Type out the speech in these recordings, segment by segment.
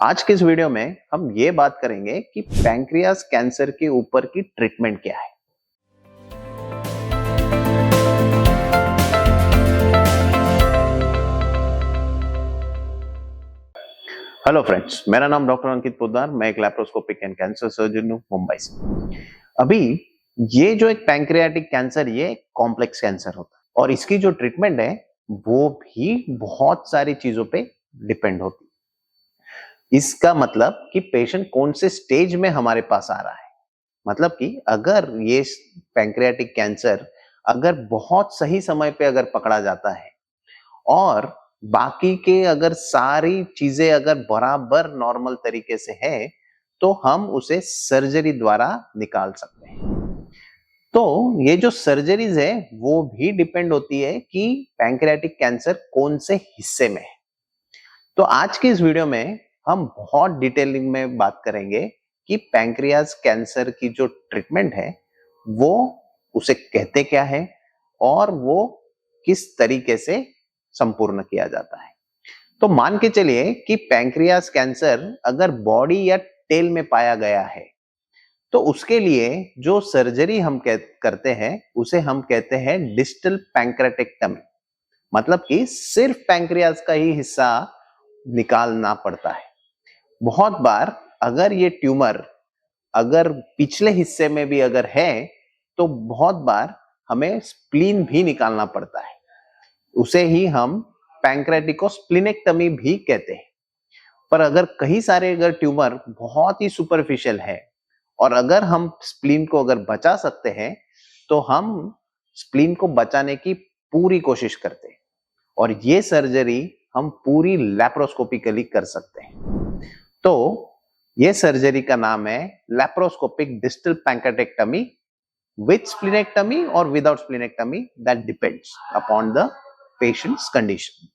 आज के इस वीडियो में हम ये बात करेंगे कि पैंक्रियास कैंसर के ऊपर की ट्रीटमेंट क्या है। हेलो फ्रेंड्स, मेरा नाम डॉक्टर अंकित पोद्दार, मैं एक लैप्रोस्कोपिक एंड कैंसर सर्जन हूं मुंबई से। अभी ये जो एक पैंक्रियाटिक कैंसर, ये कॉम्प्लेक्स कैंसर होता है और इसकी जो ट्रीटमेंट है वो भी बहुत सारी चीजों पे डिपेंड होती है। इसका मतलब कि पेशेंट कौन से स्टेज में हमारे पास आ रहा है। मतलब कि अगर ये पैंक्रियाटिक कैंसर अगर बहुत सही समय पे अगर पकड़ा जाता है और बाकी के अगर सारी चीजें अगर बराबर नॉर्मल तरीके से है तो हम उसे सर्जरी द्वारा निकाल सकते हैं। तो ये जो सर्जरीज है वो भी डिपेंड होती है कि पैंक्रियाटिक कैंसर कौन से हिस्से में है। तो आज के इस वीडियो में हम बहुत डिटेलिंग में बात करेंगे कि पैंक्रियास कैंसर की जो ट्रीटमेंट है वो उसे कहते क्या है और वो किस तरीके से संपूर्ण किया जाता है। तो मान के चलिए कि पैंक्रियास कैंसर अगर बॉडी या टेल में पाया गया है तो उसके लिए जो सर्जरी हम करते हैं उसे हम कहते हैं डिस्टल पैंक्रेटेक्टमी। मतलब कि सिर्फ पैंक्रियास का ही हिस्सा निकालना पड़ता है। बहुत बार अगर ये ट्यूमर अगर पिछले हिस्से में भी अगर है तो बहुत बार हमें स्प्लीन भी निकालना पड़ता है। उसे ही हम पैंक्रेटिकोस्प्लीनेक्टमी भी कहते हैं। पर अगर कई सारे अगर ट्यूमर बहुत ही सुपरफिशियल है और अगर हम स्प्लीन को अगर बचा सकते हैं तो हम स्प्लीन को बचाने की पूरी कोशिश करते हैं और ये सर्जरी हम पूरी लैप्रोस्कोपिकली कर सकते हैं। तो ये सर्जरी का नाम है लैप्रोस्कोपिक डिस्टल पैंक्रेटेक्टमी विथ स्प्लीनेक्टमी और without splenectomy, that depends upon the patients condition.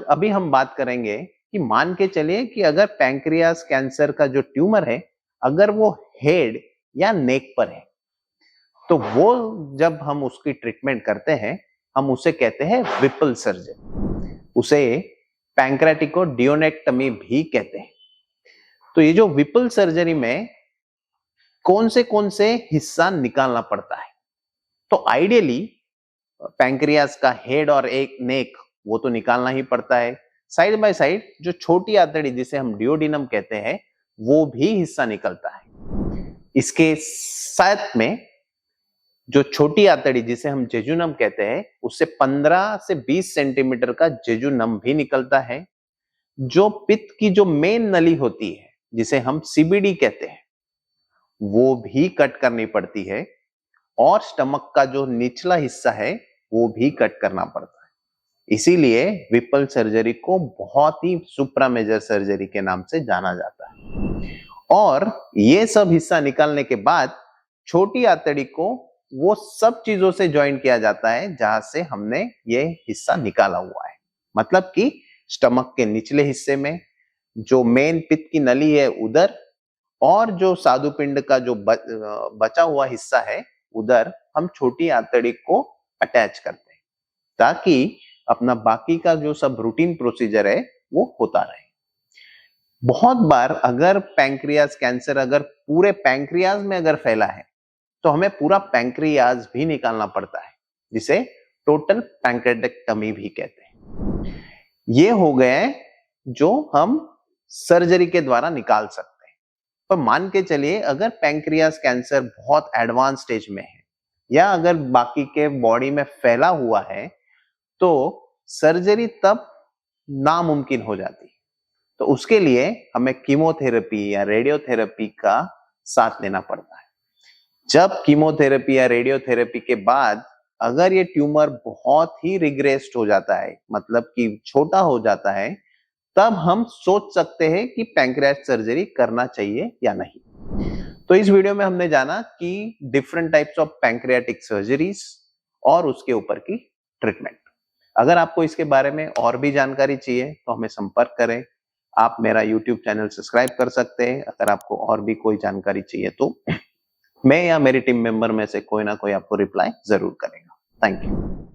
अभी हम बात करेंगे कि मान के चलिए कि अगर पैंक्रियास कैंसर का जो ट्यूमर है अगर वो हेड या नेक पर है तो वो जब हम उसकी ट्रीटमेंट करते हैं हम उसे कहते हैं विपल सर्जरी। उसे पैंक्रेटिकोडियोनेक्टमी भी कहते हैं। तो ये जो विपल सर्जरी में कौन से हिस्सा निकालना पड़ता है, तो आइडियली पैंक्रियास का हेड और एक नेक वो तो निकालना ही पड़ता है। साइड बाय साइड जो छोटी आंतड़ी जिसे हम डियोडिनम कहते हैं वो भी हिस्सा निकलता है। इसके साथ में जो छोटी आंतड़ी जिसे हम जेजुनम कहते हैं उससे 15 से 20 सेंटीमीटर का जेजुनम भी निकलता है। जो पित्त की जो मेन नली होती है जिसे हम सीबीडी कहते हैं वो भी कट करनी पड़ती है और स्टमक का जो निचला हिस्सा है वो भी कट करना पड़ता है। इसीलिए विपल सर्जरी को बहुत ही सुप्रा मेजर सर्जरी के नाम से जाना जाता है। और ये सब हिस्सा निकालने के बाद छोटी आंतड़ी को वो सब चीजों से ज्वाइन किया जाता है जहां से हमने ये हिस्सा निकाला हुआ है। मतलब कि स्टमक के निचले हिस्से में जो मेन पित्त की नली है उधर और जो स्वादुपिंड का जो बचा हुआ हिस्सा है उधर हम छोटी आंतड़ी को अटैच करते हैं ताकि अपना बाकी का जो सब रूटीन प्रोसीजर है वो होता रहे। बहुत बार अगर पैंक्रियास कैंसर अगर पूरे पैंक्रियाज में अगर फैला है तो हमें पूरा पैंक्रियाज भी निकालना पड़ता है जिसे टोटल पैंक्रेटेक्टमी भी कहते हैं। ये हो गए जो हम सर्जरी के द्वारा निकाल सकते हैं। पर मान के चलिए अगर पैंक्रियास कैंसर बहुत एडवांस स्टेज में है या अगर बाकी के बॉडी में फैला हुआ है तो सर्जरी तब नामुमकिन हो जाती है। तो उसके लिए हमें कीमोथेरेपी या रेडियोथेरेपी का साथ लेना पड़ता है। जब कीमोथेरेपी या रेडियोथेरेपी के बाद अगर ये ट्यूमर बहुत ही रिग्रेस्ड हो जाता है, मतलब कि छोटा हो जाता है, तब हम सोच सकते हैं कि पैंक्रियास सर्जरी करना चाहिए या नहीं। तो इस वीडियो में हमने जाना कि different types of pancreatic surgeries और उसके ऊपर की ट्रीटमेंट। अगर आपको इसके बारे में और भी जानकारी चाहिए तो हमें संपर्क करें। आप मेरा YouTube चैनल सब्सक्राइब कर सकते हैं। अगर आपको और भी कोई जानकारी चाहिए तो मैं या मेरी टीम मेंबर में से कोई ना कोई आपको रिप्लाई जरूर करेगा। Thank you.